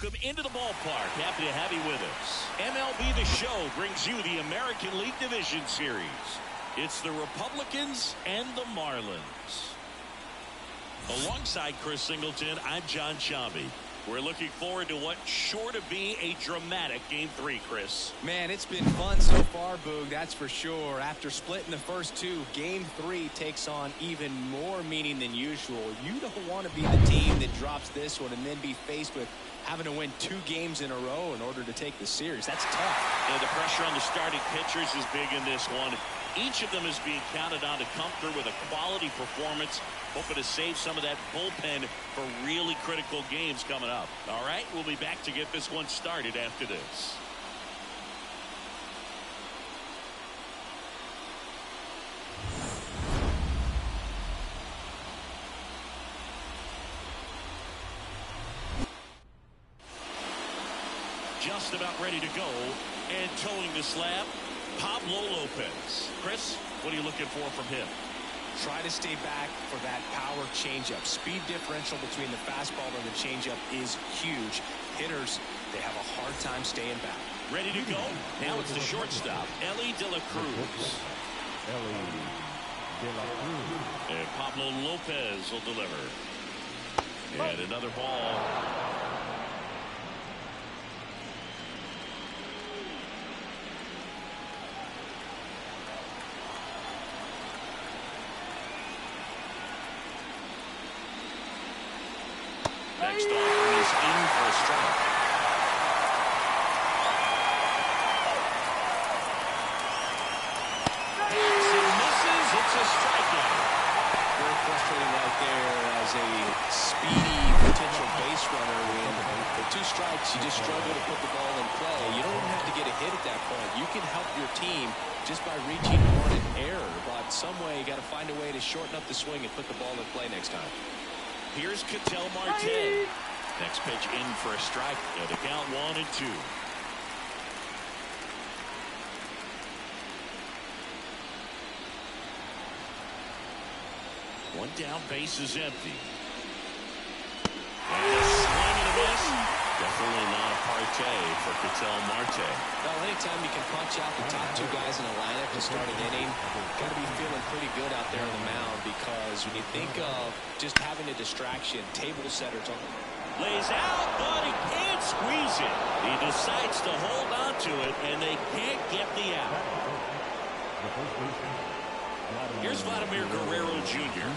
welcome into the ballpark. Happy to have you with us. MLB The Show brings you the American League Division Series. It's the Republicans and the Marlins. Alongside Chris Singleton, I'm John Sciambi. We're looking forward to what's sure to be a dramatic Game 3, Chris. Man, it's been fun so far, Boog, that's for sure. After splitting the first two, Game 3 takes on even more meaning than usual. You don't want to be the team that drops this one and then be faced with having to win 2 games in a row in order to take the series. That's tough. And the pressure on the starting pitchers is big in this one. Each of them is being counted on to come through with a quality performance, hoping to save some of that bullpen for really critical games coming up. All right, we'll be back to get this one started after this. Just about ready to go, and towing the slab, Pablo Lopez. Chris, what are you looking for from him? Try to stay back for that power changeup. Speed differential between the fastball and the changeup is huge. Hitters, they have a hard time staying back. Ready to go? Now it's the shortstop, Ellie De La Cruz. And Pablo Lopez will deliver. And another ball. Next offering is in for a strike. And misses. It's a strikeout. Very frustrating right there as a speedy potential base runner. With 2 strikes, you just struggle to put the ball in play. You don't even have to get a hit at that point. You can help your team just by reaching on an error. But some way, you got to find a way to shorten up the swing and put the ball in play next time. Here's Ketel Marte. Next pitch in for a strike. And the count 1-2. One down, base is empty. And a swing and a miss. Definitely not a partay for Ketel Marte. Well, anytime you can punch out the top 2 guys in a lineup to start an inning, got to be feeling pretty good out there on the mound, because when you think of just having a distraction, table setters on. Lays out, but he can't squeeze it. He decides to hold on to it, and they can't get the out. Here's Vladimir Guerrero Jr.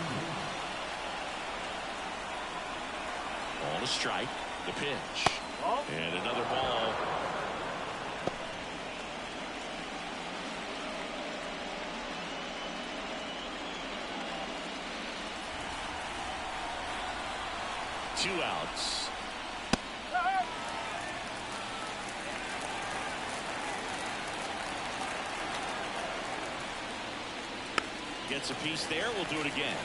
Ball to strike. The pitch. And another ball. Two outs. Gets a piece there. We'll do it again.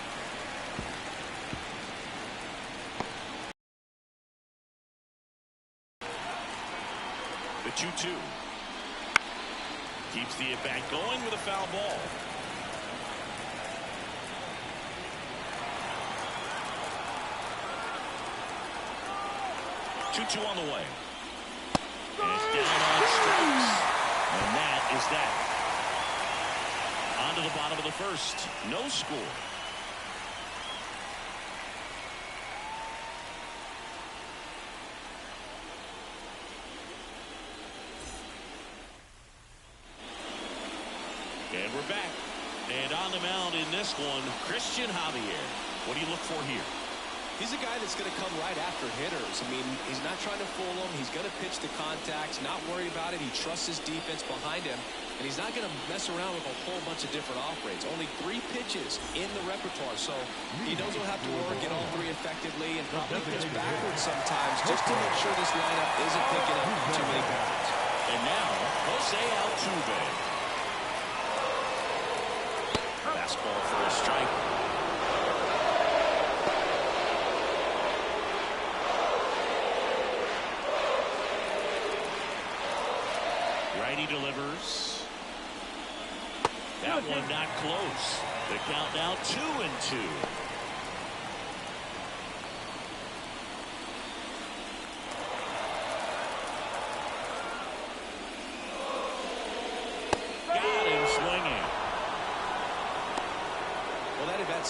The 2-2. Keeps the at-bat going with a foul ball. 2-2 on the way. And it's down on strikes. And that is that. On to the bottom of the first. No score. And we're back. And on the mound in this one, Christian Javier. What do you look for here? He's a guy that's going to come right after hitters. I mean, he's not trying to fool them. He's going to pitch the contacts, not worry about it. He trusts his defense behind him, and he's not going to mess around with a whole bunch of different off-rates. Only 3 pitches in the repertoire, so he knows he'll have to work at all 3 effectively and probably pitch backwards sometimes just to make sure this lineup isn't picking up too many balls. And now, Jose Altuve. Fastball for a strike. Righty delivers. That one not close. The count now 2-2.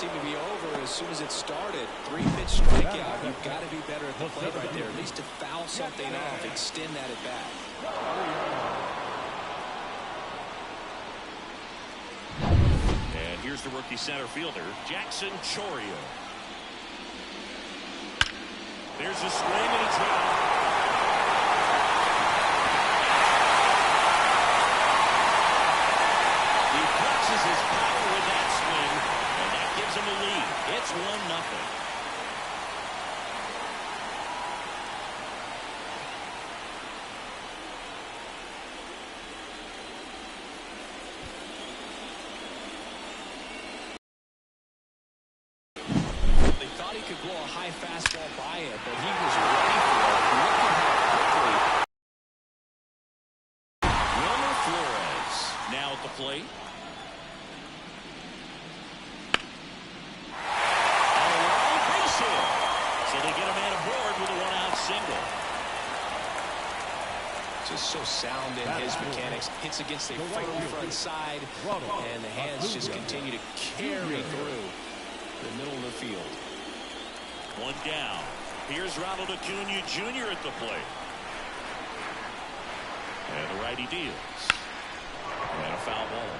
seemed to be over as soon as it started. 3-pitch strikeout. You've got to be better at the plate right there. At least to foul something off, extend that at bat. And here's the rookie center fielder, Jackson Chourio. There's a swing and a drive. He flexes his power with that swing, and that gives him a lead. It's 1-0. He could blow a high fastball by it, but he was ready for it. Look at how quickly. Wilmer Flores now at the plate. A long base hit. So they get a man aboard with a 1-out single. Just so sound in his mechanics. Hits against a firm front side, and the hands just continue to carry through the middle of the field. One down. Here's Ronald Acuna Jr. at the plate. And the righty deals. And a foul ball.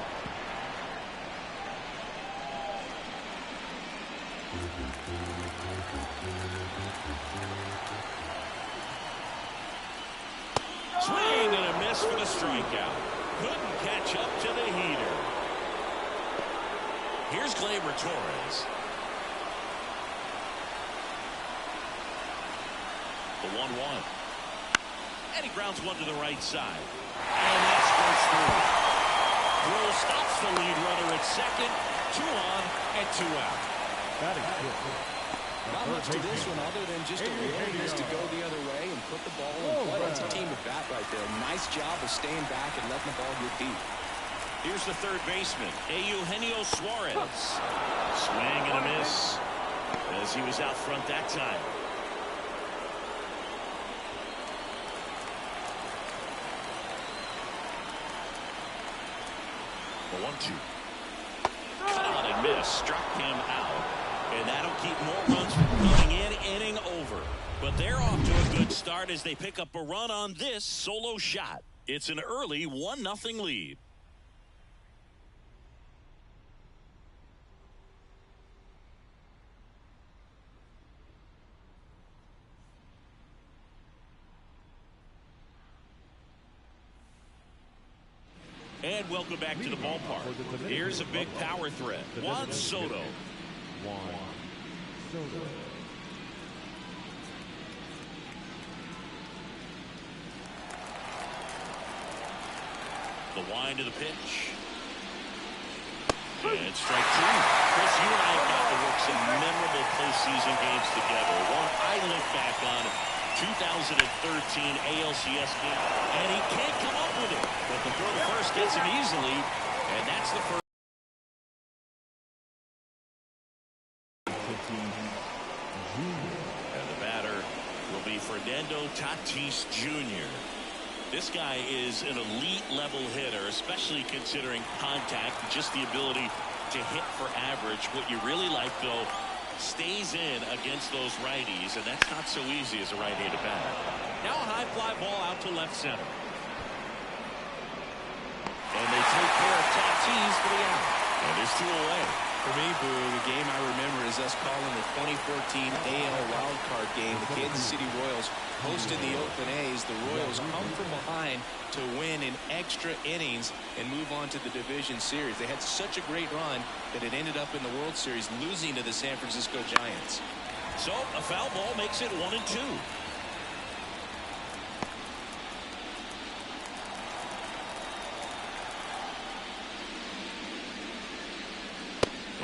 Swing and a miss for the strikeout. Couldn't catch up to the heater. Here's Gleyber Torres. The 1-1. And he grounds one to the right side. And that squirts through. Throw stops the lead runner at second. 2 on and 2 out. Not much to this one other than just a willingness to go the other way and put the ball in play. That's a team at bat right there. Nice job of staying back and letting the ball get deep. Here's the third baseman, Eugenio Suarez. Swing and a miss as he was out front that time. The 1-2. Cut on and miss. Struck him out. And that'll keep more runs from coming in. Inning over. But they're off to a good start as they pick up a run on this solo shot. It's an early 1-0 lead. And welcome back to the ballpark. Here's a big power threat. Juan Soto. The wind of the pitch. And strike 2. Chris, you and I have got to work some memorable postseason games together. One I look back on, 2013 ALCS game, and he can't come up with it. But the throw to first gets him easily, and that's the first. And the batter will be Fernando Tatis Jr. This guy is an elite level hitter, especially considering contact, just the ability to hit for average. What you really like, though, stays in against those righties, and that's not so easy as a right-handed batter. Now a high fly ball out to left center. And they take care of Tatis for the out. And there's 2 away. For me, Boo, the game I remember is us calling the 2014 AL wildcard game. The Kansas City Royals hosted the Oakland A's. The Royals come from behind to win in extra innings and move on to the division series. They had such a great run that it ended up in the World Series losing to the San Francisco Giants. So a foul ball makes it 1-2.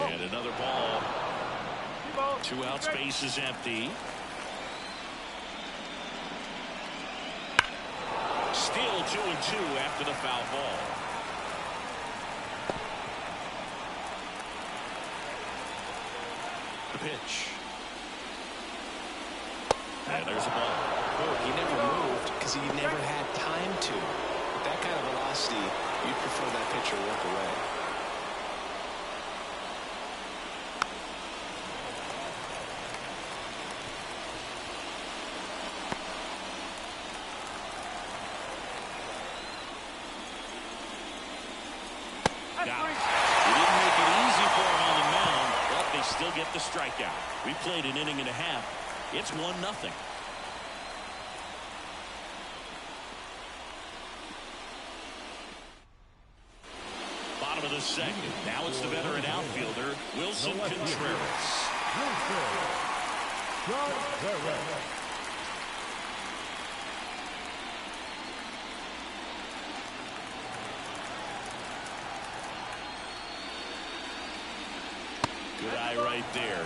And another ball. 2 outs, base is empty. Still 2-2 after the foul ball. The pitch. And there's a ball. Oh, he never moved because he never had time to. With that kind of velocity, you'd prefer that pitcher walk away. Got it. He didn't make it easy for him on the mound, but they still get the strikeout. We played an inning and a half. It's 1-0. Bottom of the second. Now it's the veteran outfielder, Wilson Contreras. Good eye right there.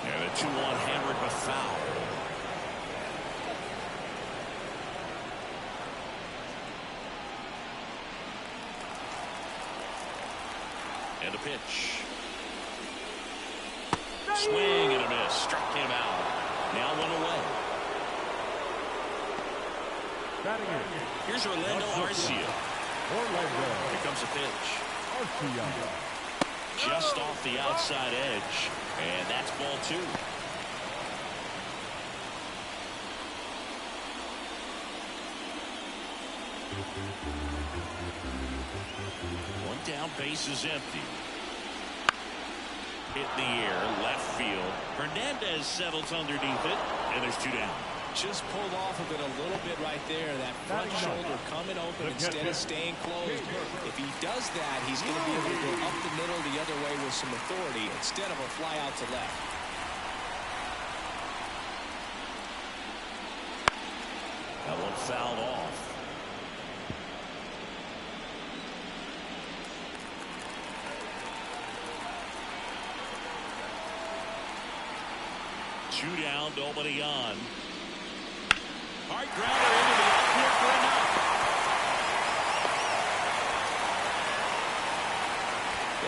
And a 2-1 hammered but foul. And a pitch. Swing and a miss. Struck him out. Now 1 away. Here's Orlando Arcia. Here comes a pitch. Just off the outside edge. And that's ball 2. One down, base is empty. Hit in the air, left field. Hernandez settles underneath it, and there's 2 down. Just pulled off of it a little bit right there. That front shoulder coming open instead of staying closed. If he does that, he's going to be able to go up the middle the other way with some authority instead of a fly out to left. That one fouled off. Two down, nobody on. Hard grounder into the outfield for a knock.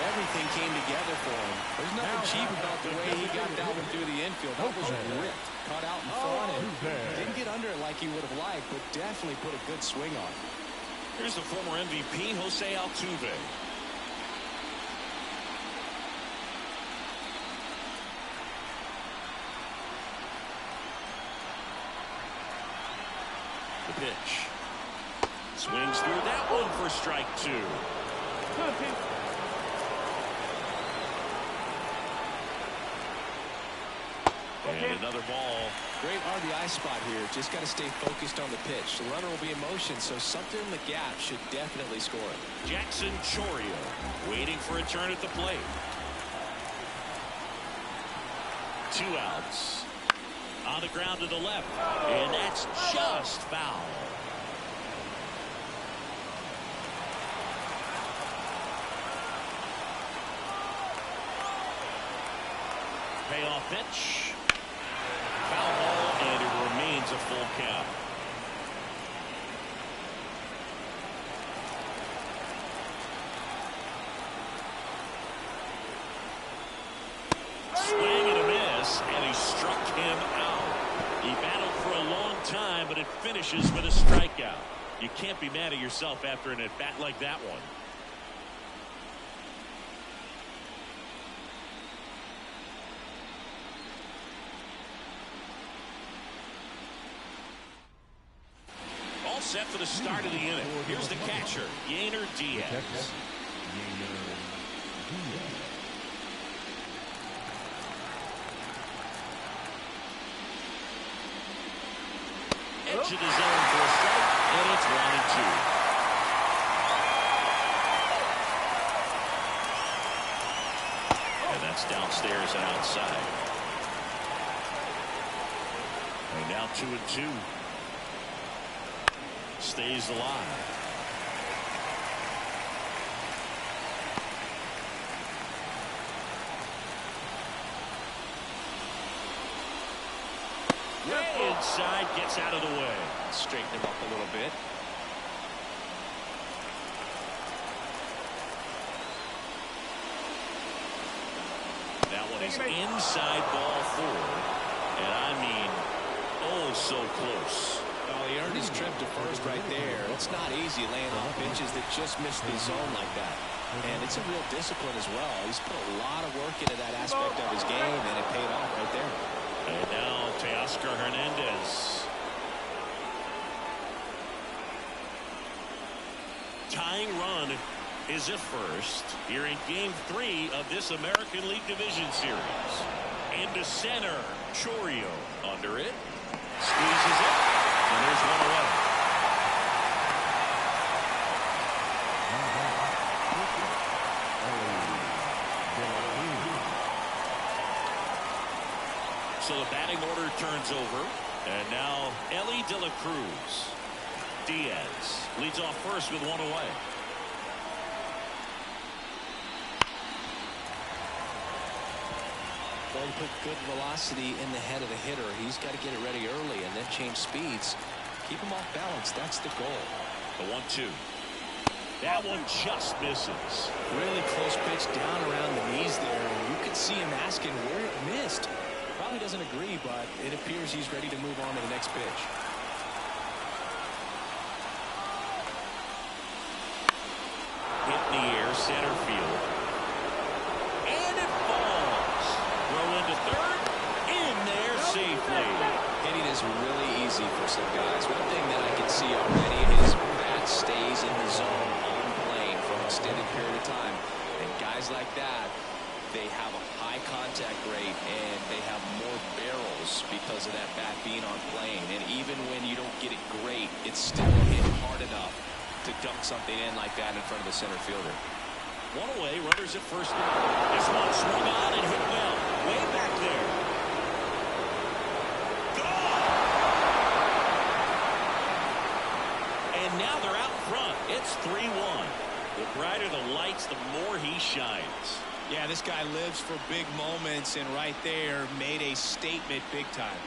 Everything came together for him. There's nothing cheap about the way he got down through the infield. That was ripped, cut out in front, and didn't get under it like he would have liked, but definitely put a good swing on. Here's the former MVP, Jose Altuve. The pitch. Swings through that one for strike 2. And another ball. Great RBI spot here. Just got to stay focused on the pitch. The runner will be in motion, so something in the gap should definitely score it. Jackson Chourio waiting for a turn at the plate. 2 outs. On the ground to the left. And that's just foul. Payoff pitch. Foul ball, and it remains a full count. Swing and a miss, and he struck him out. He battled for a long time, but it finishes with a strikeout. You can't be mad at yourself after an at-bat like that one. All set for the start of the inning. Here's the catcher, Yainer Diaz. Edge of the zone for a strike, and it's 1-2. And that's downstairs and outside. And now 2-2. Stays alive. Way inside, gets out of the way. Straighten him up a little bit. That one is inside, ball 4. And I mean, oh, so close. Well, he earned his trip to first right there. It's not easy laying off pitches that just miss the zone like that. And it's a real discipline as well. He's put a lot of work into that aspect of his game, and it paid off right there. And now Teoscar Hernandez. Tying run is a first here in Game 3 of this American League Division Series. Into center, Chourio under it, squeezes it, and there's one away. So the batting order turns over, and now Elly De La Cruz. Diaz leads off first with one away. Well, he put good velocity in the head of the hitter. He's got to get it ready early and then change speeds. Keep him off balance. That's the goal. The 1-2. That one just misses. Really close pitch down around the knees there. And you could see him asking where it missed. Probably doesn't agree, but it appears he's ready to move on to the next pitch. Hit in the air, center field. And it falls. Throw into third. In there safely. Hitting is really easy for some guys. One thing that I can see already is bat stays in the zone on plane for an extended period of time. And guys like that, they have a high contact rate and they have more barrels because of that bat being on plane. And even when you don't get it great, it's still hit hard enough to dunk something in like that in front of the center fielder. One away, runners at first. This one swung on and hit well. Way back there. Gone! And now they're out front. It's 3-1. The brighter the lights, the more he shines. Yeah, this guy lives for big moments, and right there made a statement big time.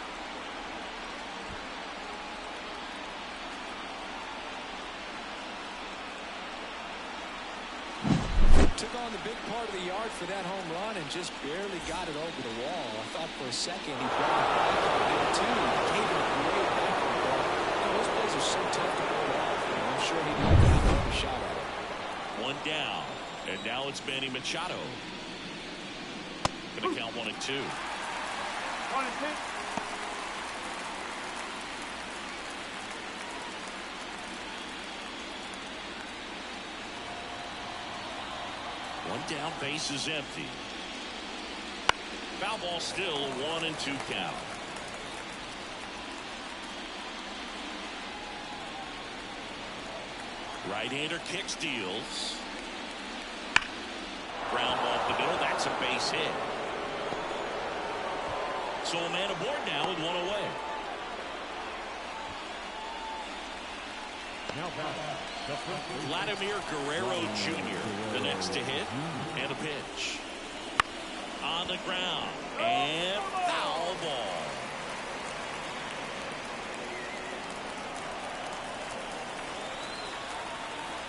Took on the big part of the yard for that home run and just barely got it over the wall. I thought for a second he brought it back on it too. Gave it a great back to the ball. Those plays are so tough to pull off. I'm sure he'd like to have another shot at it. One down, and now it's Manny Machado. Gonna count 1 and 2. 1 and 2. One down, base is empty. Foul ball still, 1 and 2 count. Right-hander kicks, deals. Ground ball up the middle, that's a base hit. So a man aboard now with one away. Vladimir Guerrero Jr. the next to hit, and a pitch. On the ground, and foul ball.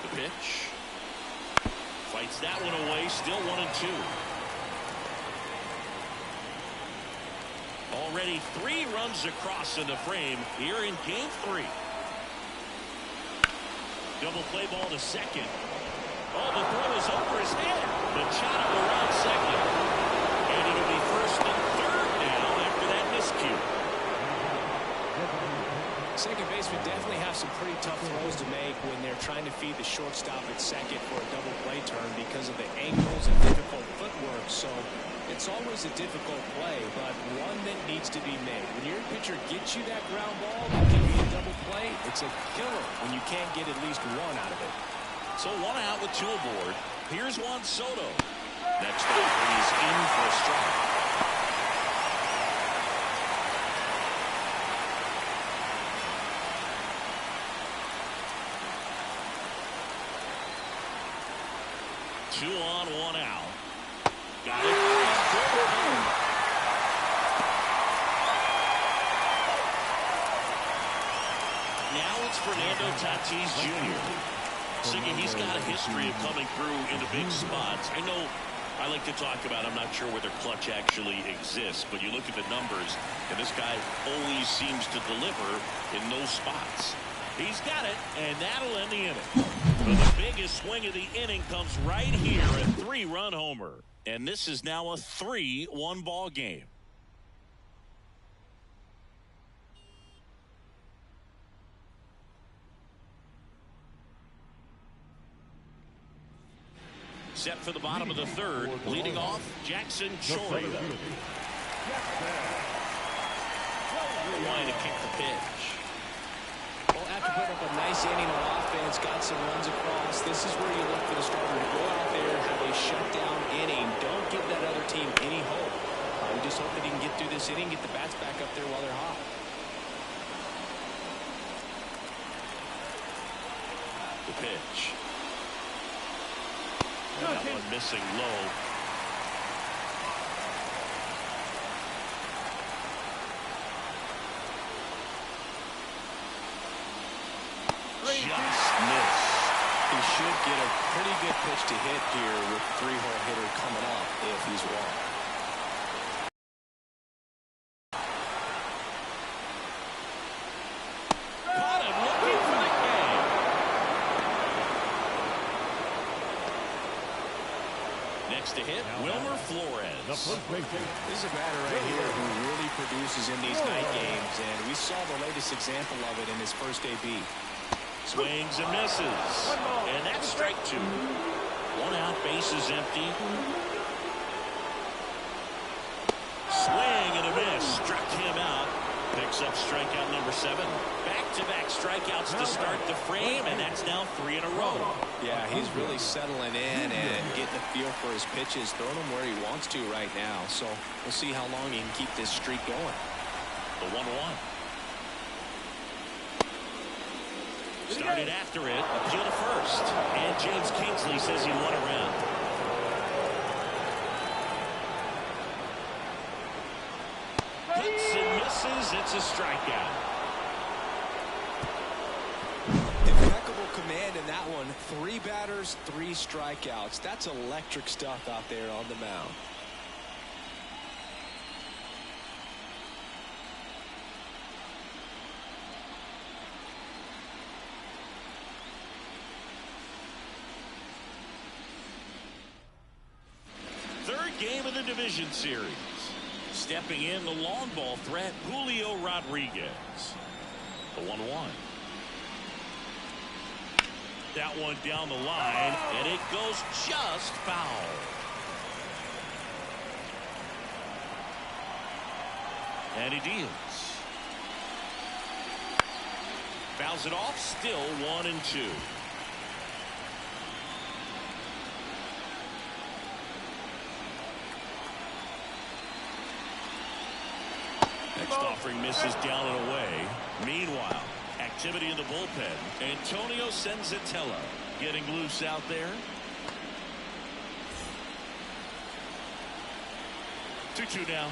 The pitch. Fights that one away, still 1 and 2. Already 3 runs across in the frame here in Game 3. Double play ball to second. Oh, the throw is over his head. Machado around second. And it'll be first and third now after that miscue. Second baseman definitely have some pretty tough throws to make when they're trying to feed the shortstop at second for a double play turn because of the angles and difficult footwork. So it's always a difficult play, but one that needs to be made. When your pitcher gets you that ground ball that can be a double play, it's a killer when you can't get at least one out of it. So 1 out with 2 aboard. Here's Juan Soto. Next up, he's in for a strike. Two on, 1 out. Got it. Now it's Fernando Tatis Jr. Siggy, he's got a history of coming through into big spots. I know I like to talk about, I'm not sure whether clutch actually exists, but you look at the numbers, and this guy always seems to deliver in those spots. He's got it, and that'll end the inning. But the biggest swing of the inning comes right here, a 3-run homer. And this is now a 3-1 ball game. Set for the bottom of the third. Leading off, Jackson Choria. Way to kick the pitch. Well, after putting up a nice inning on offense, got some runs across, this is where you look for the starter to go out there, have a shutdown inning. Don't give that other team any hope. We just hope that he can get through this inning, get the bats back up there while they're hot. The pitch. And that one missing low. Just missed. He should get a pretty good pitch to hit here with 3-hole hitter coming up if he's wrong. Caught him looking for the game. Next to hit, Wilmer Flores. This is a batter right here who really produces in these night games, and we saw the latest example of it in his first AB. Swings and misses. And that's strike 2. 1 out, bases empty. Swing and a miss. Struck him out. Picks up strikeout number 7. Back-to-back strikeouts to start the frame, and that's now 3 in a row. Yeah, he's really settling in and getting a feel for his pitches, throwing them where he wants to right now. So we'll see how long he can keep this streak going. The 1-1. Started after it, appeal to first. And James Kingsley says he won around. Hits and misses. It's a strikeout. Impeccable command in that one. 3 batters, 3 strikeouts. That's electric stuff out there on the mound. Game of the division series. Stepping in the long ball threat, Julio Rodriguez. The 1-1. That one down the line, and it goes just foul. And he deals. Fouls it off, still 1-2. Next offering misses down and away. Meanwhile, activity in the bullpen. Antonio Senzatella getting loose out there. 2-2 now.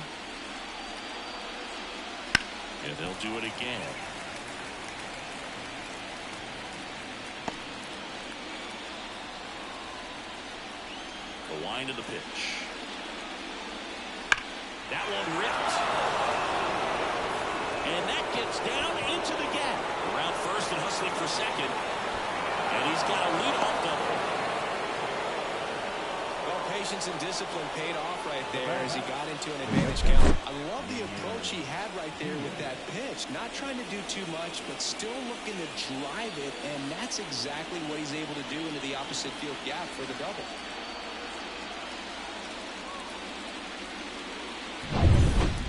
And they'll do it again. The wind of the pitch. That one ripped. And that gets down into the gap. Around first and hustling for second. And he's got a leadoff double. Well, patience and discipline paid off right there as he got into an advantage count. I love the approach he had right there with that pitch. Not trying to do too much, but still looking to drive it. And that's exactly what he's able to do into the opposite field gap for the double.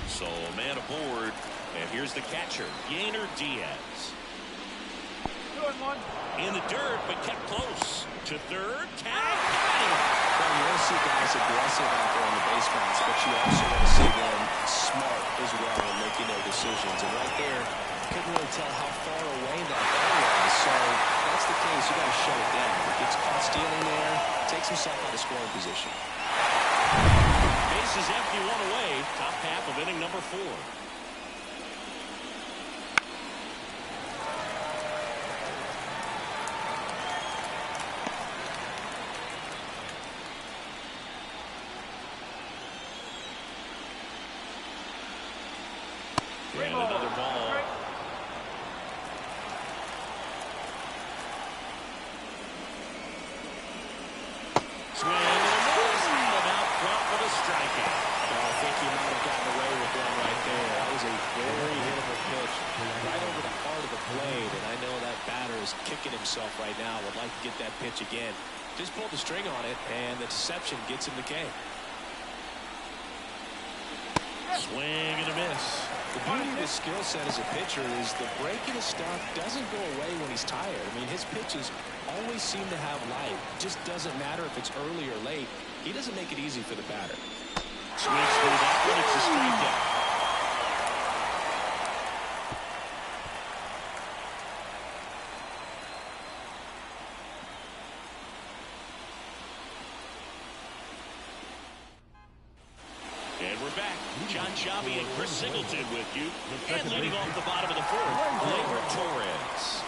So a man aboard. And here's the catcher, Yainer Diaz. 2-1. In the dirt, but kept close. To third, tag. Well, you want to see guys aggressive out there on the base paths, but you also want to see them smart as well in making their decisions. And right there, couldn't really tell how far away that ball was. So that's the case. You got to shut it down. Gets caught stealing there, takes himself out of scoring position. Bases empty, 1 away. Top half of inning number 4. And another ball. strikeout. Well, I think he might have gotten away with one right there. That was a very hittable pitch right over the heart of the blade, and I know that batter is kicking himself right now. Would like to get that pitch again. Just pulled the string on it, and the deception gets him the K. Swing and a miss. The beauty of his skill set as a pitcher is the breaking of stuff doesn't go away when he's tired. I mean, his pitches always seem to have life. It just doesn't matter if it's early or late. He doesn't make it easy for the batter. Swings through that one. It's a strikeout. And we're back. John Sciambi and Chris Singleton with you. And leading off the bottom of the fourth, Gleyber Torres.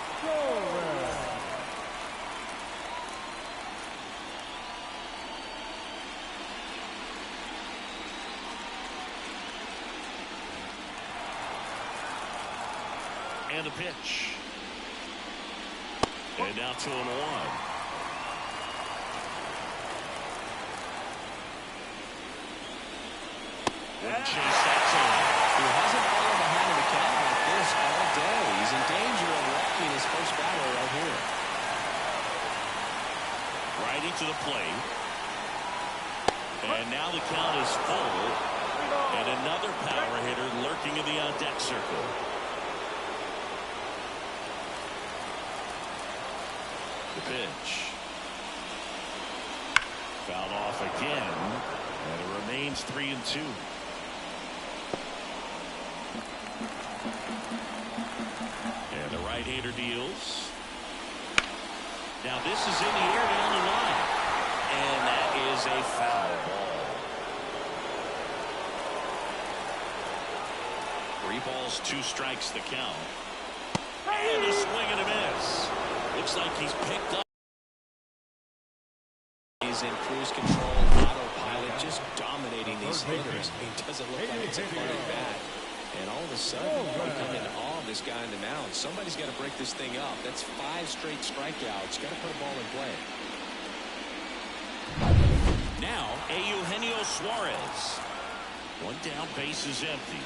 And a pitch. And now 2-1. Chase that time. He hasn't fallen behind in the count like this all day. He's in danger of walking his first batter right here. Righty to the plate. And now the count is full. And another power hitter lurking in the on-deck circle. The pitch. Fouled off again. And it remains 3-2. And the right-hander deals. Now this is in the air down the line. And that is a foul ball. 3 balls, 2 strikes the count. And a swing and a miss. Looks like he's picked up. He's in cruise control, autopilot, just dominating these hitters. He doesn't look like it's a funny bat. And all of a sudden, we come into awe of this guy on the mound. Somebody's got to break this thing up. That's 5 straight strikeouts. Got to put a ball in play. Now, Eugenio Suarez. One down, base is empty.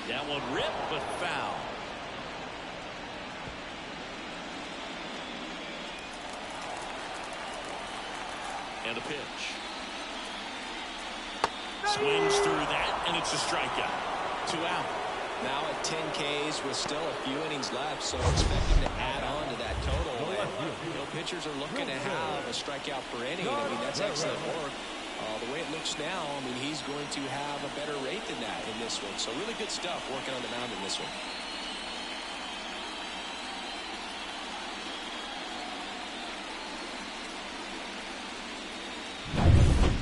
That one ripped, but foul. And a pitch. Swings through that, and it's a strikeout. 2 out. Now at 10 Ks with still a few innings left, so expecting to add on to that total. And, pitchers are looking to have a strikeout per inning. I mean, that's excellent work. The way it looks now, I mean, he's going to have a better rate than that in this one. So really good stuff working on the mound in this one.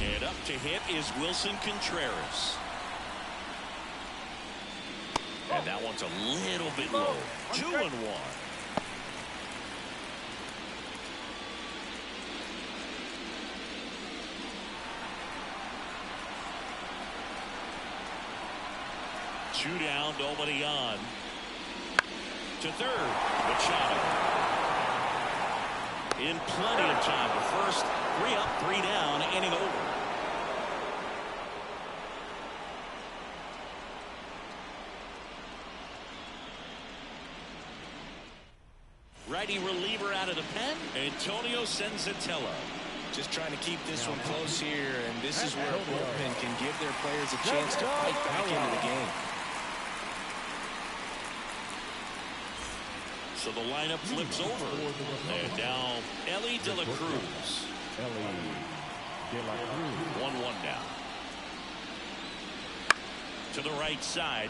And up to hit is Wilson Contreras. And that one's a little bit low. 2-1. Two down, nobody on. To third, Machado. In plenty of time to first. 3 up, 3 down, inning over. Righty reliever out of the pen, Antonio Senzatella. Just trying to keep this one close here, and this is where a bullpen can give their players a chance to fight back into the game. So the lineup flips over. And now Ellie De La Cruz. 1-1 now. To the right side.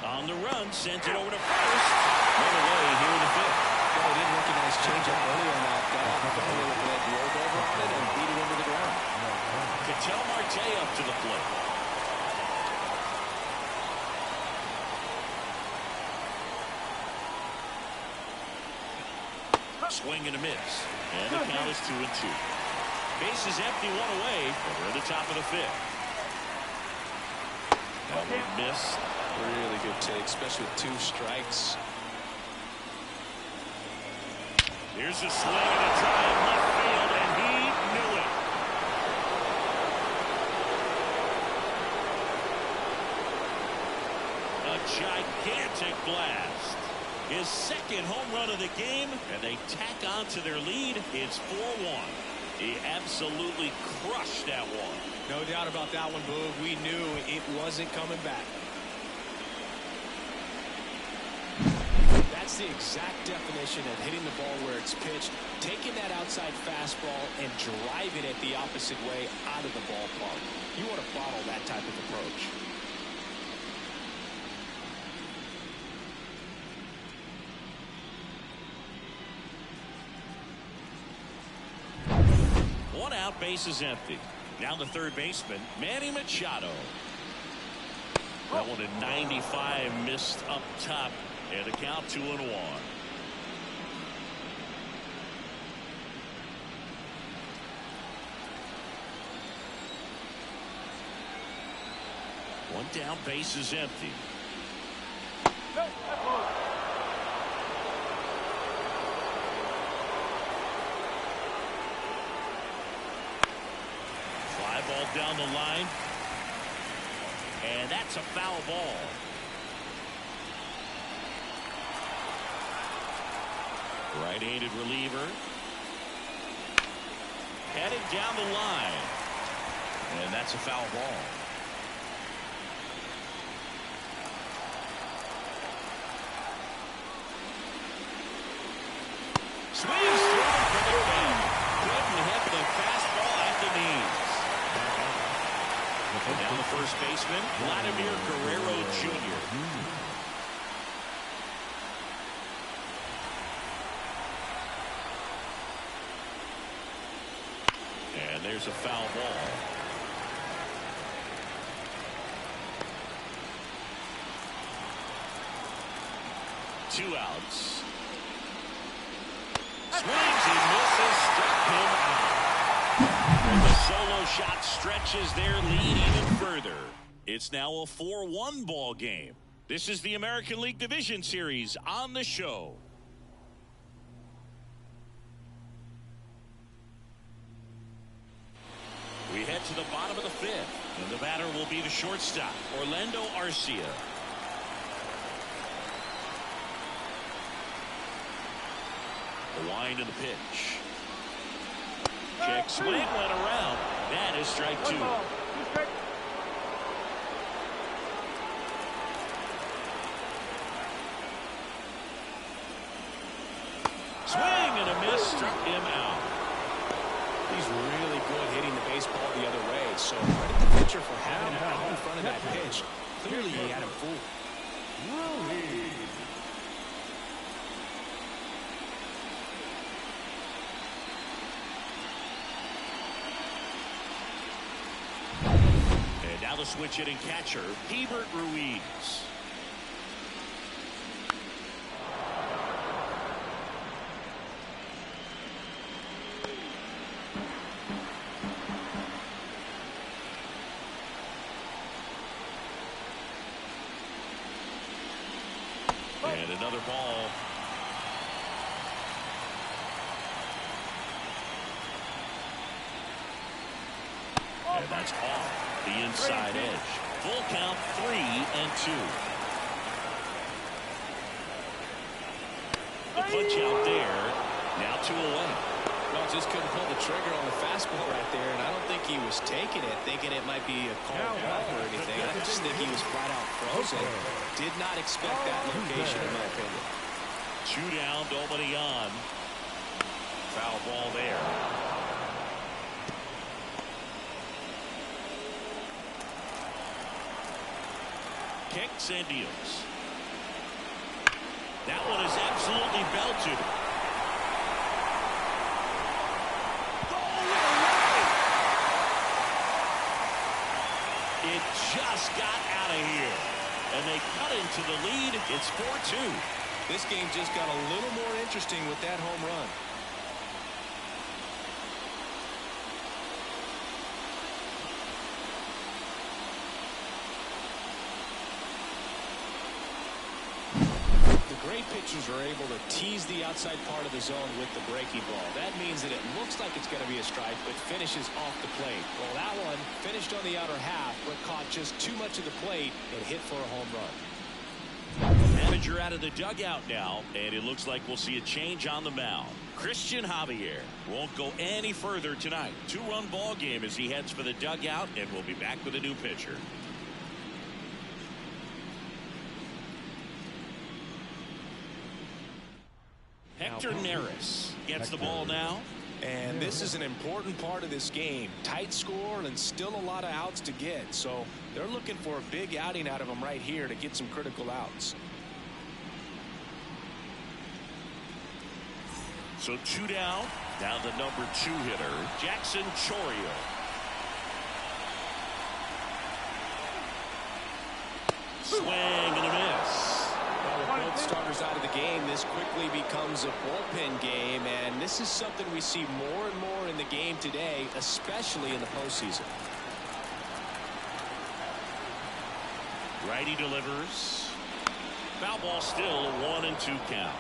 On the run, sent it over to first. Right away here in the 5th. Well, he didn't recognize changeup earlier on that. A little bit rolled over on it and beat it into the ground. Ketel Marte up to the plate. Swing and a miss. And the count is 2-2. Base is empty, 1 away. We're at the top of the 5th. That one missed. Really good take, especially with 2 strikes. Here's a swing and a drive left field, and he knew it. gigantic blast. His second home run of the game, and they tack on to their lead. It's 4-1. He absolutely crushed that one. No doubt about that one, Boog. We knew it wasn't coming back. That's the exact definition of hitting the ball where it's pitched, taking that outside fastball and driving it the opposite way out of the ballpark. You want to follow that type of approach. One out, base is empty. Now the third baseman, Manny Machado. That one at 95, missed up top, and the count 2-1. One down, base is empty. Fly ball down the line. And that's a foul ball. Right-handed reliever. Headed down the line. And that's a foul ball. Swings through it for the win. Couldn't hit the fastball at the knees. And now the first baseman, Vladimir Guerrero Jr. And there's a foul ball. Two outs. Swings, he misses, struck him out. And the solo shot stretches their lead even further. It's now a 4-1 ball game. This is the American League Division Series on the show. We head to the bottom of the fifth, and the batter will be the shortstop, Orlando Arcia. The wind of the pitch. Check swing, went around. That is strike two. Swing and a miss, struck him out. He's really good hitting the baseball the other way, so credit the pitcher for having him out in front of that pitch. Clearly he had him fooled. And now the switch hitting catcher, Hebert Ruiz. And another ball. And that's off the inside edge. Full count, 3-2. The punch out there. Now 2 away. Well, just couldn't pull the trigger on the fastball right there, and I don't think he was taking it, thinking it might be a called ball or anything. I just think he was flat out frozen. Did not expect that location, in my opinion. 2 down, nobody on. Foul ball there. Kicks and deals. That one is absolutely belted. It just got out of here. And they cut into the lead. It's 4-2. This game just got a little more interesting with that home run. Great pitchers are able to tease the outside part of the zone with the breaking ball. That means that it looks like it's going to be a strike, but finishes off the plate. Well, that one finished on the outer half, but caught just too much of the plate and hit for a home run. And manager out of the dugout now, and it looks like we'll see a change on the mound. Christian Javier won't go any further tonight. 2-run ball game as he heads for the dugout, and we'll be back with a new pitcher. Hector Neris gets the ball now. And this is an important part of this game. Tight score and still a lot of outs to get. So they're looking for a big outing out of him right here to get some critical outs. So 2 down. Now the number 2 hitter, Jackson Chourio. Swing and a miss. Well, with both starters out of the game, this quickly becomes a bullpen game, and this is something we see more and more in the game today, especially in the postseason. Righty delivers. Foul ball still, a 1-2 count.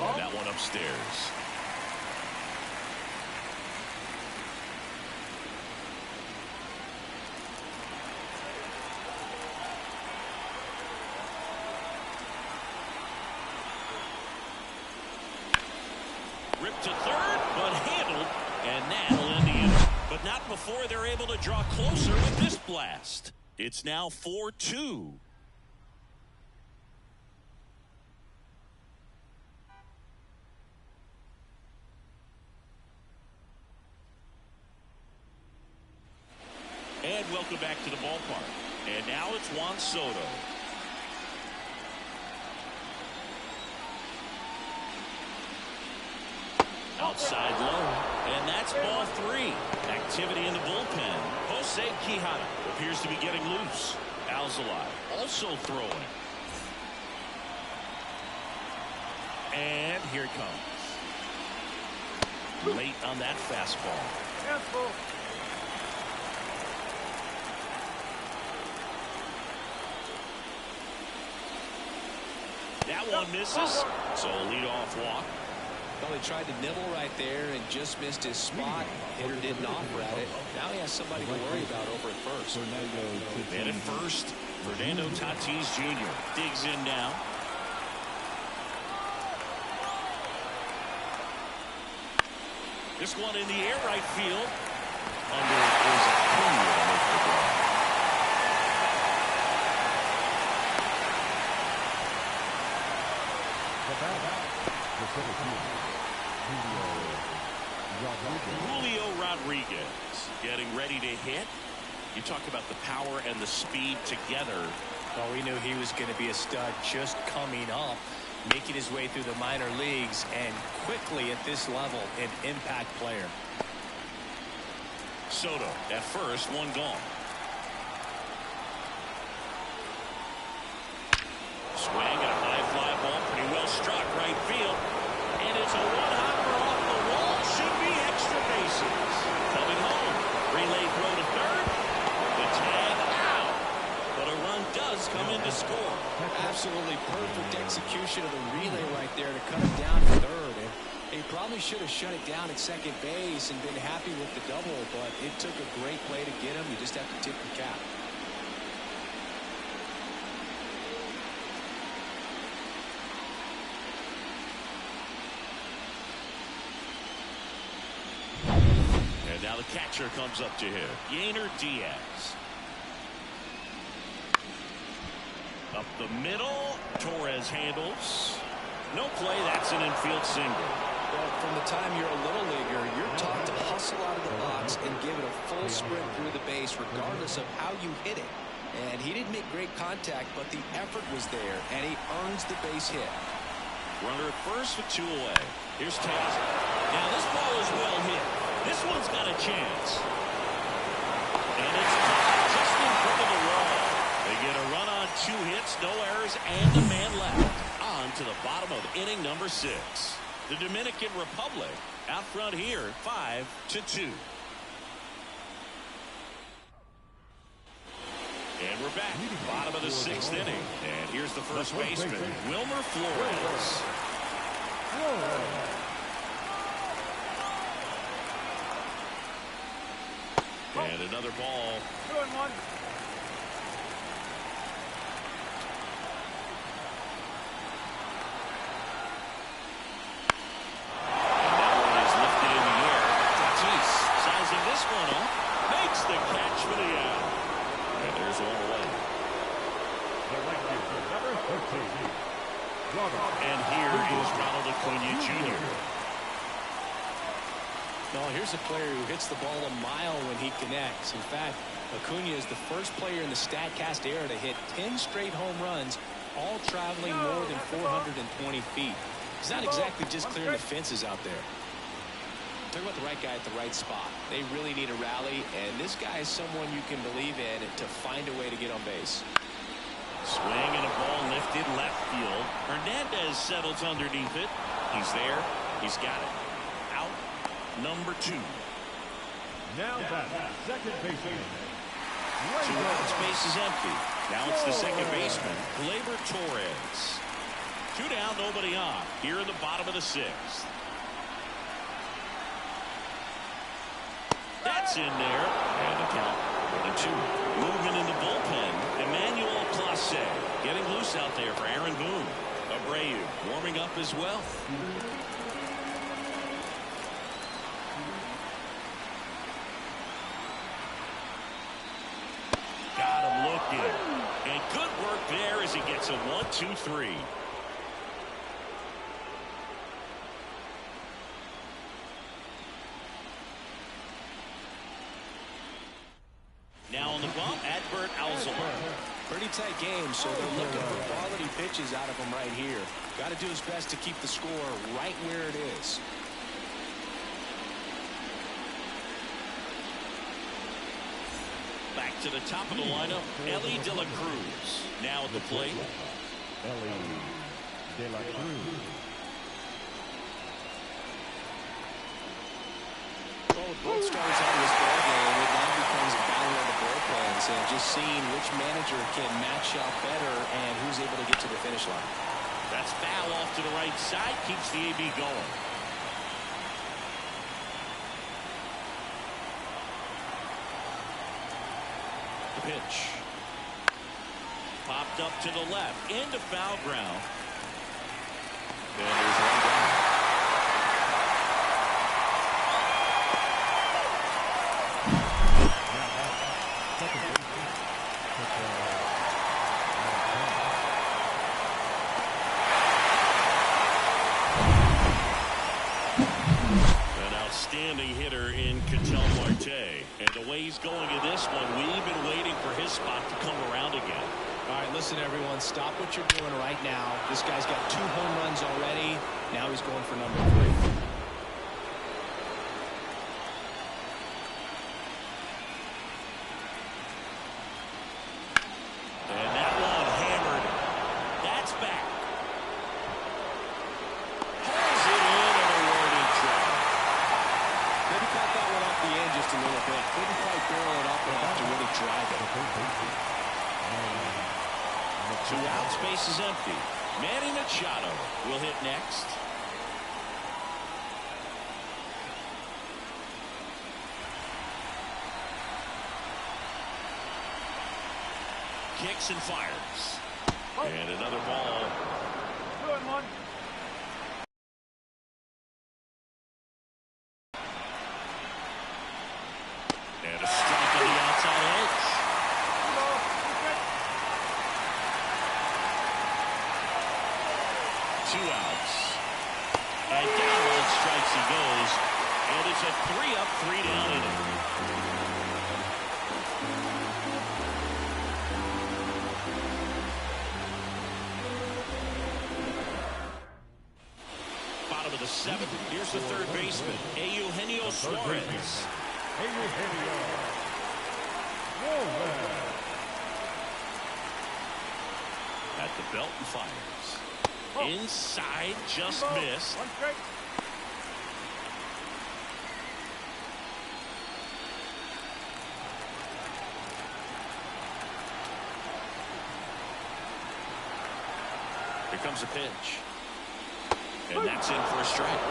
And that one upstairs. Ripped to third, but handled, and that'll end the inning. But not before they're able to draw closer with this blast. It's now 4-2. And welcome back to the ballpark. And now it's Juan Soto. Outside low, and that's ball 3. Activity in the bullpen. Jose Quijada appears to be getting loose. Alzolay also throwing. And here it comes. Late on that fastball. Careful. That one misses, so a leadoff walk. Well, he tried to nibble right there and just missed his spot. Hitter didn't offer at it. Now he has somebody to worry about over at first. And at first, Fernando Tatis Jr. digs in now. This one in the air, right field. Under is Acuna to make the grab. Julio Rodriguez getting ready to hit. You talk about the power and the speed together. Well, we knew he was going to be a stud just coming up, making his way through the minor leagues, and quickly at this level, an impact player. Soto at first, one gone. Swing and a high fly ball, pretty well struck right field, and it's a one-hopper off the wall. Should be extra bases. Coming home, relay throw to third. The tag out, but a run does come in to score. Absolutely perfect execution of the relay right there to cut him down to third. And he probably should have shut it down at second base and been happy with the double, but it took a great play to get him. You just have to tip the cap. And now the catcher comes up to him, Yainer Diaz. Up the middle, Torres handles. No play, that's an infield single. Well, from the time you're a little leaguer, you're taught to hustle out of the box and give it a full sprint through the base regardless of how you hit it. And he didn't make great contact, but the effort was there, and he earns the base hit. Runner at first with 2 away. Here's Taylor. Now this ball is well hit. This one's got a chance. And it's just in front of the wall. They get a run on 2 hits, no errors, and a man left. On to the bottom of inning number 6. The Dominican Republic out front here, 5-2. And we're back, bottom of the 6th inning. And here's the first baseman, Wilmer Flores. And another ball. 2-1. And here is Ronald Acuna Jr. No, here's a player who hits the ball a mile when he connects. In fact, Acuna is the first player in the StatCast era to hit 10 straight home runs, all traveling more than 420 feet. He's not exactly just clearing the fences out there. Talk about the right guy at the right spot. They really need a rally, and this guy is someone you can believe in to find a way to get on base. Swing and a ball lifted left field. Hernandez settles underneath it. He's there. He's got it. Out number 2. Now that second baseman. 2 outs, base is empty. Now it's the second baseman, Gleyber Torres. 2 down, nobody on. Here in the bottom of the 6th. That's in there. And the count 1-2. Movement in the bullpen. Emmanuel Clase getting loose out there for Aaron Boone. Abreu warming up as well. Got him looking. And good work there as he gets a 1-2-3. Now on the bump, Adbert Alzolay. Pretty tight game, so they're looking for quality pitches out of him right here. Got to do his best to keep the score right where it is. Back to the top of the lineup, Ellie De La Cruz. Now at the plate. Ellie De La Cruz. Both starters out of this ball game, it now becomes a battle of the bullpens and just seeing which manager can match up better and who's able to get to the finish line. That's foul off to the right side, keeps the AB going. The pitch. Popped up to the left, into foul ground. And there's one down. Outstanding hitter in Ketel Marte. And the way he's going in this one, we've been waiting for his spot to come around again. All right, listen, everyone, stop what you're doing right now. This guy's got 2 home runs already. Now he's going for number 3. And that one hammered. That's back. Pulls it in and a warning track. Maybe caught that one off the end just a little bit. Couldn't quite barrel it up enough to really drive it. 2 outs, base is empty. Manny Machado will hit next. Kicks and fires. And another ball. 2-1. And a strike on the outside edge. 2 outs. And down on strikes he goes. And it's a 3-up, 3-down inning. Bottom of the 7th. Here's the third baseman, Eugenio Suarez. Eugenio Suarez. At the belt and fires. Inside, just missed. 1 strike. Here comes a pitch. And that's in for a strike.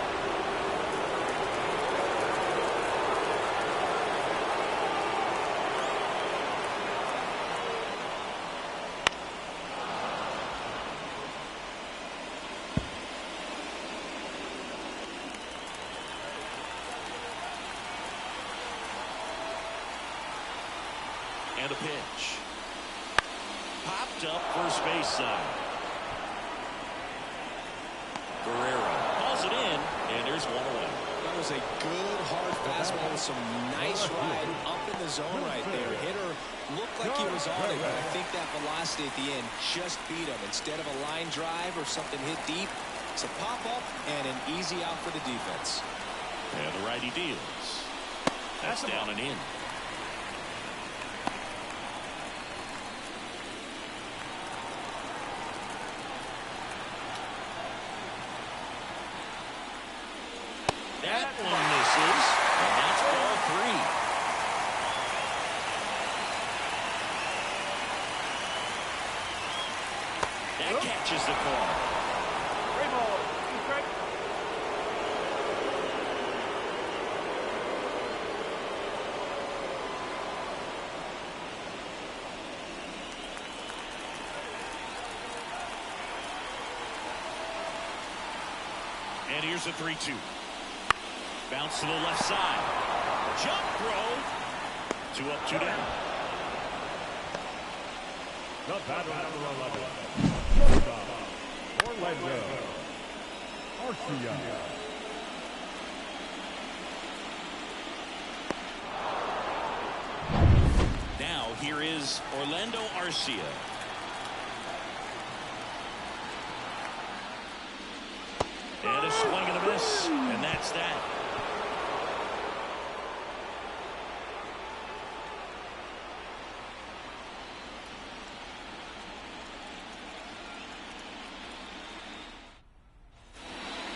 And a pitch. Popped up first base side. Guerrero calls it in, and there's one away. That was a good hard fastball with some nice ride up in the zone right there. Hitter looked like he was on it, but I think that velocity at the end just beat him. Instead of a line drive or something hit deep, it's a pop-up and an easy out for the defense. And the righty deals. That's down and in. That one misses, and that's ball 3. That catches the call. And here's a 3-2. Bounce to the left side. Jump throw. 2 up, 2 down. The batter number 11. Orlando Arcia. Now here is Orlando Arcia. And a swing and a miss. And that's that.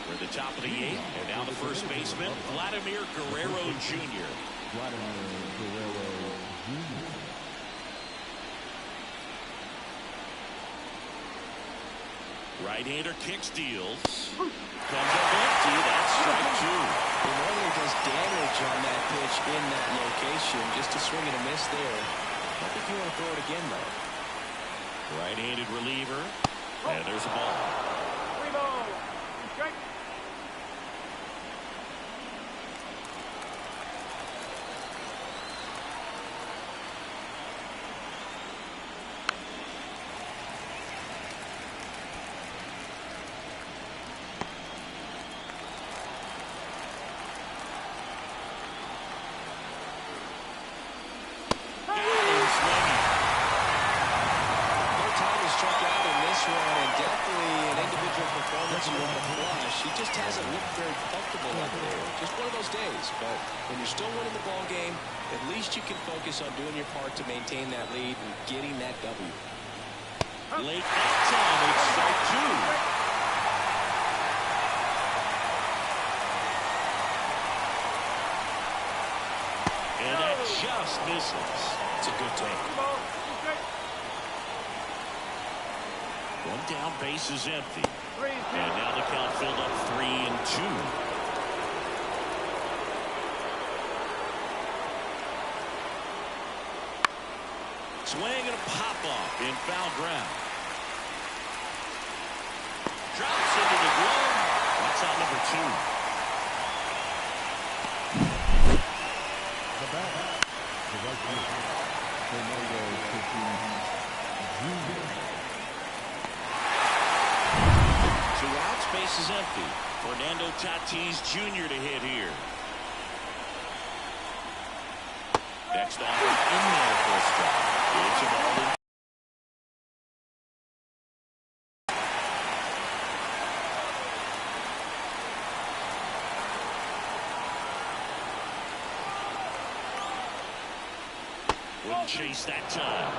We're at the top of the 8th. And now the first baseman, Vladimir Guerrero Jr. Right-hander kicks, deals. Comes up empty. That's strike 2. He normally does damage on that pitch in that location. Just a swing and a miss there. I think you want to throw it again, though. Right-handed reliever. And there's a ball. 3 balls. 2 strikes. You want to flush. He just hasn't looked very comfortable up there. Just one of those days. But when you're still winning the ball game, at least you can focus on doing your part to maintain that lead and getting that W. Late that time, it's strike 2. And that just misses. It's a good take. 2 balls. 2 strikes. One down, base is empty. 3-2. And now the count filled up 3-2. Swing and a pop-off in foul ground. Drops into the glove. That's out number 2. The batter, the right fielder, Fernando Jr. 2 outs, base is empty. Fernando Tatis Jr. to hit here. Next offer in there for a strike. It's a ball. Wouldn't chase that time.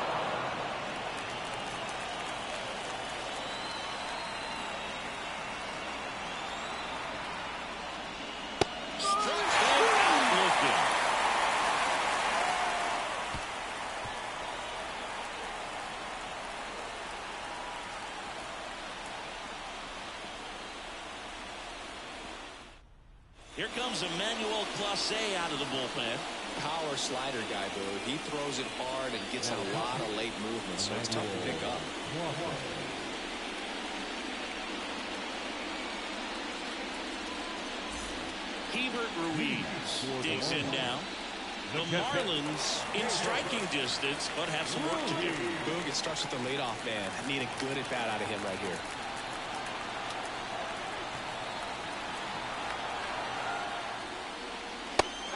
Here comes Emmanuel Clase out of the bullpen. Power slider guy, Boo. He throws it hard and gets a lot of late movement, so it's tough to pick up. Hebert Ruiz digs in now. The Marlins in striking distance, but have some work to do. Boog, it starts with the leadoff man. I need a good at bat out of him right here.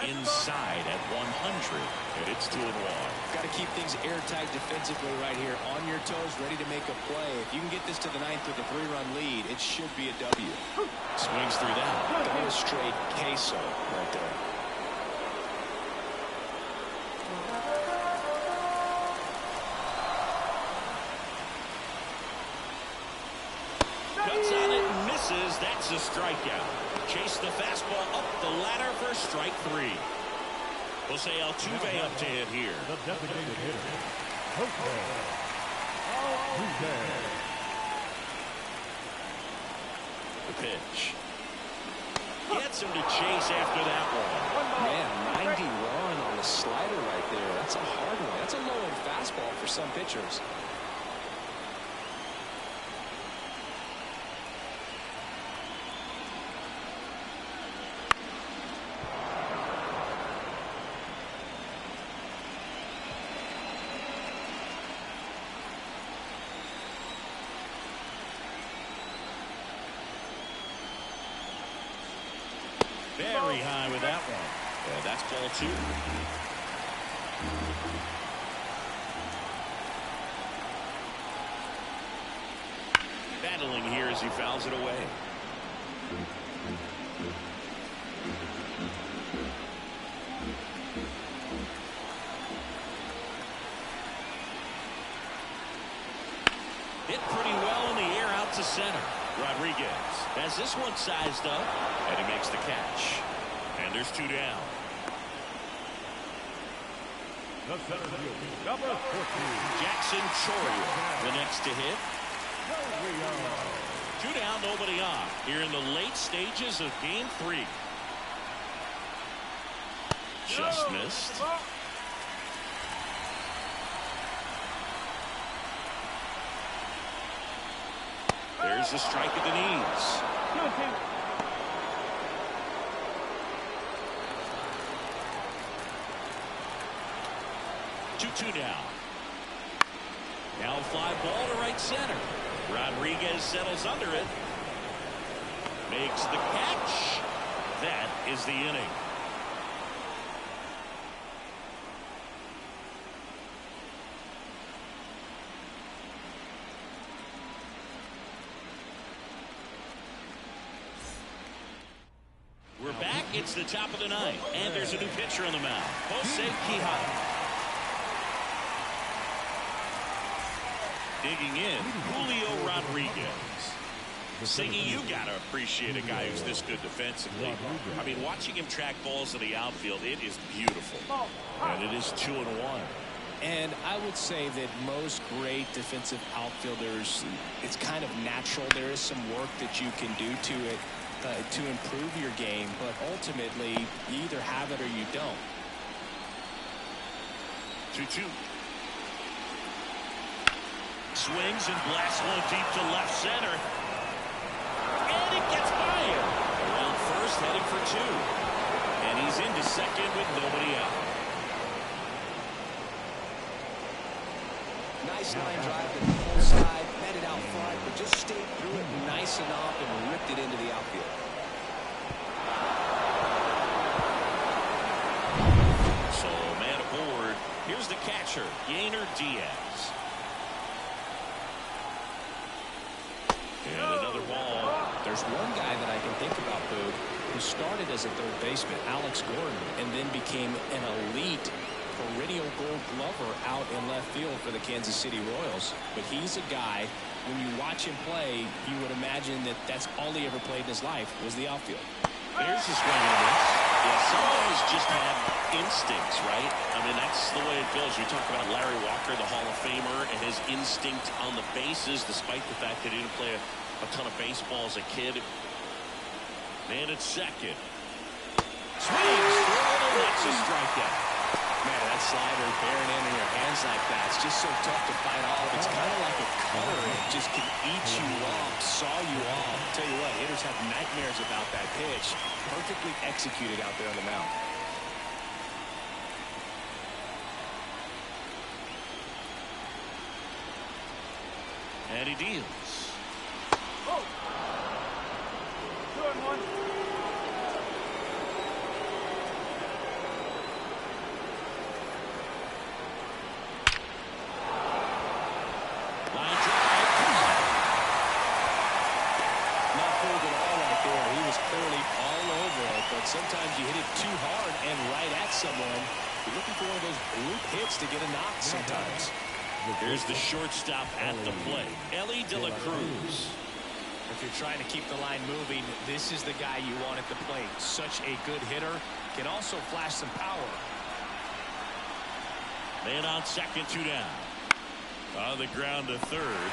Inside at 100, and it's 2-1. Got to keep things airtight defensively right here. On your toes, ready to make a play. If you can get this to the ninth with a 3-run lead, it should be a W. Swings through that. That was straight queso right there. Cuts on it and misses. That's a strikeout. Chase the fastball up the ladder for strike 3. Jose Altuve up to hit here. The designated hitter, Jose Altuve. The pitch. Gets him to chase after that one. Man, 91 on the slider right there. That's a hard one. That's a low-end fastball for some pitchers. Very high with that one. Yeah, that's ball 2. Battling here as he fouls it away. Hit pretty well in the air out to center. Rodriguez has this one sized up, and he makes the catch. And there's 2 down. The center field, number 14. Jackson Chourio, the next to hit. 2 down, nobody on. Here in the late stages of game 3. Just missed. There's a strike at the knees. 2-2 now. Now fly ball to right center. Rodriguez settles under it. Makes the catch. That is the inning. We're back. It's the top of the ninth, and there's a new pitcher on the mound. Jose Quijada. Digging in, Julio Rodriguez. Siggy, you got to appreciate a guy who's this good defensively. I mean, watching him track balls to the outfield, it is beautiful. And it is 2-1. And I would say that most great defensive outfielders, it's kind of natural. There is some work that you can do to it to improve your game, but ultimately, you either have it or you don't. 2-2. Swings and blasts one deep to left center. And it gets by him. Around first, heading for 2. And he's into second with nobody out. Nice line drive to the full side, met it out front, but just stayed through it nice enough and ripped it into the outfield. So, man aboard. Here's the catcher, Yainer Diaz. And another ball. There's one guy that I can think about, Boog, who started as a third baseman, Alex Gordon, and then became an elite perennial Gold Glover out in left field for the Kansas City Royals. But he's a guy, when you watch him play, you would imagine that that's all he ever played in his life was the outfield. There's his swing on this. Yeah, some guys just have instincts, right? I mean, that's the way it goes. You talk about Larry Walker, the Hall of Famer, and his instinct on the bases, despite the fact that he didn't play a ton of baseball as a kid. Man at second. Swings through, and that's a strikeout. Man, that slider bearing in your hands like that, it's just so tough to fight off. It's kind of like a cutter. It just can eat you up, saw you off. Tell you what, hitters have nightmares about that pitch. Perfectly executed out there on the mound. And he deals. Oh. 2-1. Line drive. Not fooled at all right there. He was clearly all over it, but sometimes you hit it too hard and right at someone. You're looking for one of those bloop hits to get a knock sometimes. Here's the shortstop at the plate, Ellie De La Cruz. If you're trying to keep the line moving, this is the guy you want at the plate. Such a good hitter. Can also flash some power. Man on second, 2 down. On the ground to third.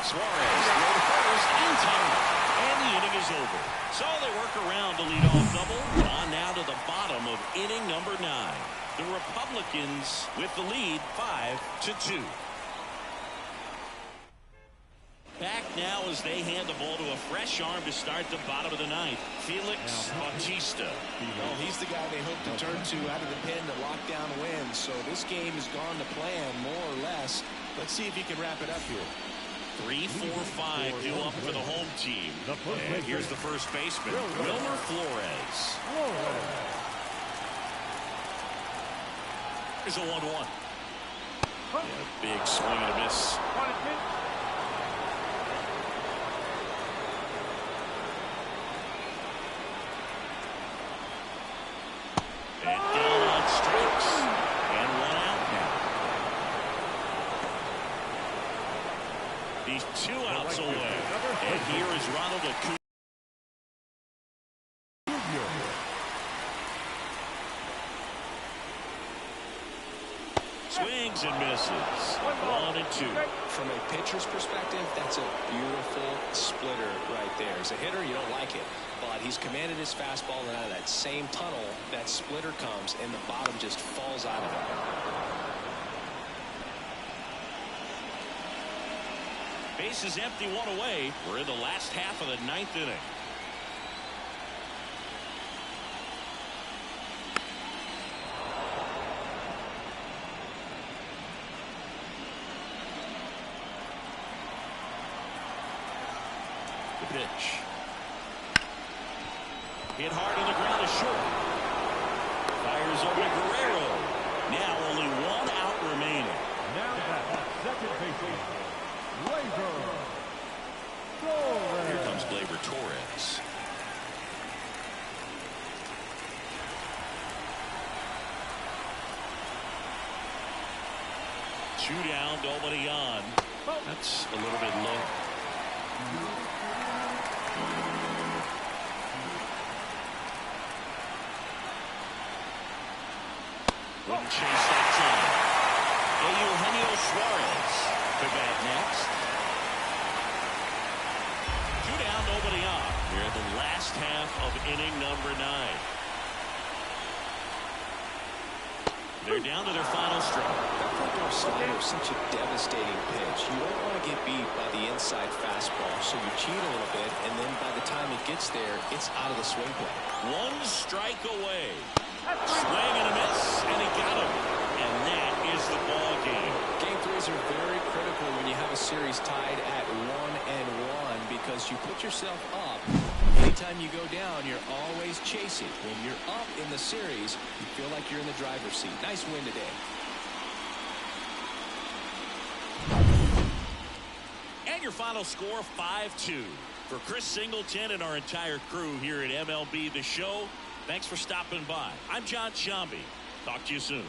Suarez throw to first in time. And the inning is over. So they work around to lead off double. On now to the bottom of inning number 9. The Republicans with the lead 5-2. Back now as they hand the ball to a fresh arm to start the bottom of the 9th. Felix Bautista. Well, he's the guy they hope to turn to out of the pen to lock down wins. So this game has gone to plan more or less. Let's see if he can wrap it up here. 3, 4, 5 due up for the home team. And here's the first baseman, Wilmer Flores. Here's a 1-1. And a big swing and a miss. And down on strikes. And 1 out now. He's 2 outs away. And here is Ronald Acuna. Swings and misses. 1 and 2. From a pitcher's perspective, that's a beautiful splitter right there. As a hitter, you don't like it, but he's commanded his fastball, and out of that same tunnel, that splitter comes, and the bottom just falls out of it. Base is empty, 1 away. We're in the last half of the 9th inning. The pitch. Hit hard on the ground to short. Fires over to Guerrero. Now only 1 out remaining. Now at second baseman, Here comes Gleyber Torres. Two down, nobody on. That's a little bit low. Wouldn't chase that time. Eugenio Suarez to bat next. 2 down, nobody on. We're in the last half of inning number 9. They're down to their final strike. That front-door slider is such a devastating pitch. You don't want to get beat by the inside fastball, so you cheat a little bit, and then by the time it gets there, it's out of the swing play. 1 strike away. Swing and a miss, and he got him. And that is the ball game. Game 3s are very critical when you have a series tied at 1-1 because you put yourself up. Anytime you go down, you're always chasing. When you're up in the series, you feel like you're in the driver's seat. Nice win today. And your final score, 5-2. For Chris Singleton and our entire crew here at MLB The Show, thanks for stopping by. I'm John Shambi. Talk to you soon.